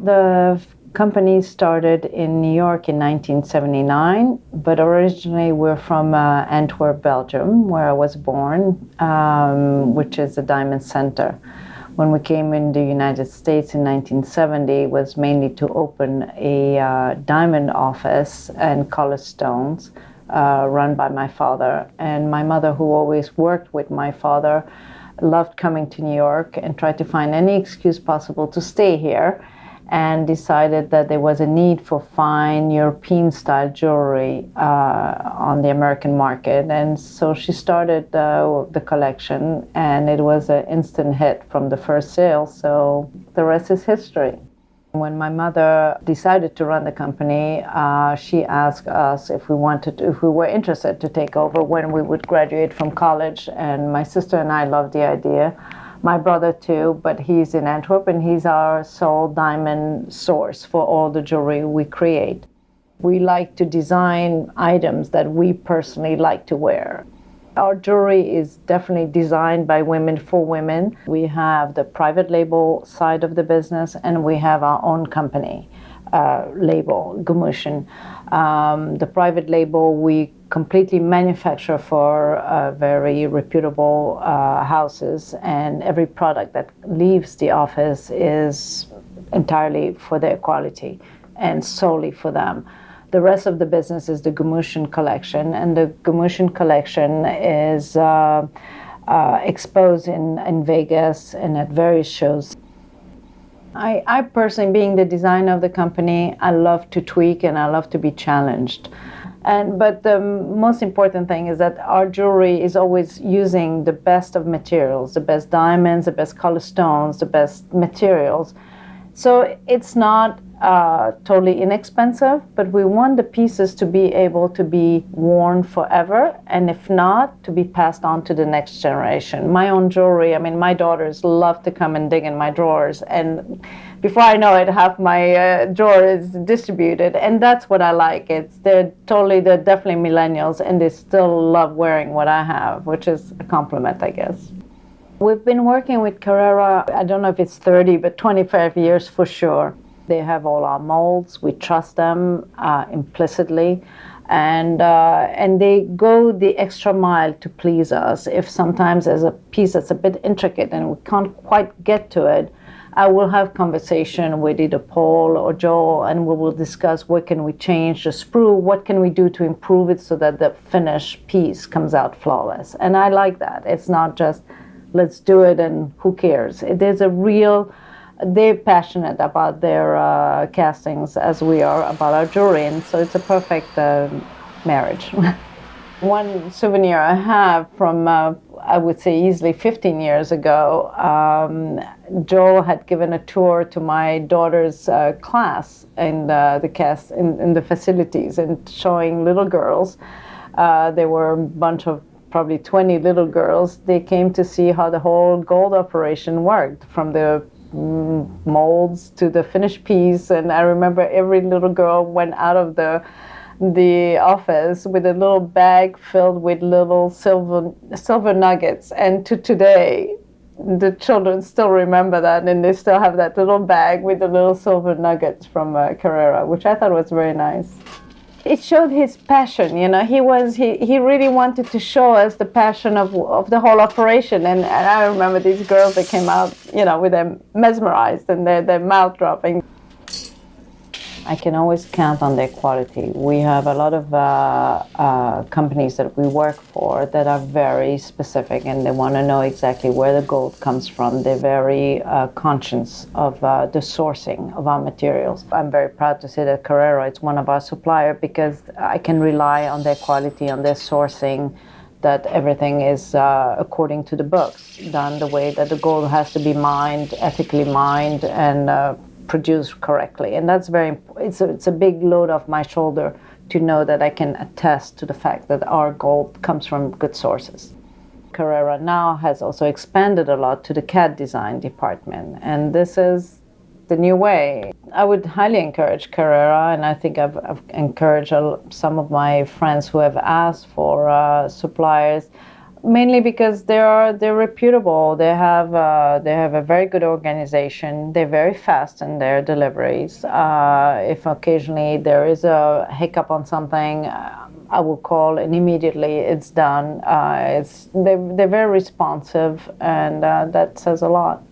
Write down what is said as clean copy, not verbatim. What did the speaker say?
The company started in New York in 1979, but originally we're from Antwerp, Belgium, where I was born, which is a diamond center. When we came in the United States in 1970, it was mainly to open a diamond office and color stones run by my father. And my mother, who always worked with my father, loved coming to New York and tried to find any excuse possible to stay here, and decided that there was a need for fine European-style jewelry on the American market. And so she started the collection, and it was an instant hit from the first sale, so the rest is history. When my mother decided to run the company, she asked us if we were interested to take over when we would graduate from college, and my sister and I loved the idea. My brother too, but he's in Antwerp and he's our sole diamond source for all the jewelry we create. We like to design items that we personally like to wear. Our jewelry is definitely designed by women for women. We have the private label side of the business, and we have our own company label, Gumuchian. The private label we completely manufacture for very reputable houses, and every product that leaves the office is entirely for their quality and solely for them. The rest of the business is the Gumuchian collection, and the Gumuchian collection is exposed in Vegas and at various shows. I personally, being the designer of the company, I love to tweak and I love to be challenged. But the most important thing is that our jewelry is always using the best of materials, the best diamonds, the best color stones, the best materials. So it's not totally inexpensive, but we want the pieces to be able to be worn forever, and if not, to be passed on to the next generation. My own jewelry, I mean, my daughters love to come and dig in my drawers, and before I know it, half my drawer is distributed, and that's what I like. They're definitely millennials, and they still love wearing what I have, which is a compliment, I guess. We've been working with Carrera, I don't know if it's 30, but 25 years for sure. They have all our molds. We trust them implicitly. And they go the extra mile to please us. If sometimes there's a piece that's a bit intricate and we can't quite get to it, I will have conversation with either Paul or Joel, and we will discuss what can we change the sprue, what can we do to improve it so that the finished piece comes out flawless. And I like that. It's not just, let's do it and who cares. They're passionate about their castings as we are about our jewelry, and so it's a perfect marriage. One souvenir I have from, I would say easily 15 years ago, Joel had given a tour to my daughter's class in in the facilities, and showing little girls. There were a bunch of probably 20 little girls. They came to see how the whole gold operation worked, from the molds to the finished piece. And I remember every little girl went out of the office with a little bag filled with little silver nuggets. And to today, the children still remember that, and they still have that little bag with the little silver nuggets from Carrera, which I thought was very nice. It showed his passion, you know. He really wanted to show us the passion of the whole operation. And I remember these girls that came out, you know, with them mesmerized and their mouth dropping. I can always count on their quality. We have a lot of companies that we work for that are very specific, and they want to know exactly where the gold comes from. They're very conscious of the sourcing of our materials. I'm very proud to say that Carrera is one of our suppliers, because I can rely on their quality, on their sourcing, that everything is according to the books, done the way that the gold has to be mined, ethically mined, and produced correctly. And that's it's a big load off my shoulder to know that I can attest to the fact that our gold comes from good sources. Carrera now has also expanded a lot to the CAD design department, and this is the new way. I would highly encourage Carrera, and I think I've encouraged some of my friends who have asked for suppliers. Mainly because they're reputable. They have a very good organization. They're very fast in their deliveries. If occasionally there is a hiccup on something, I will call and immediately it's done. They're very responsive, and that says a lot.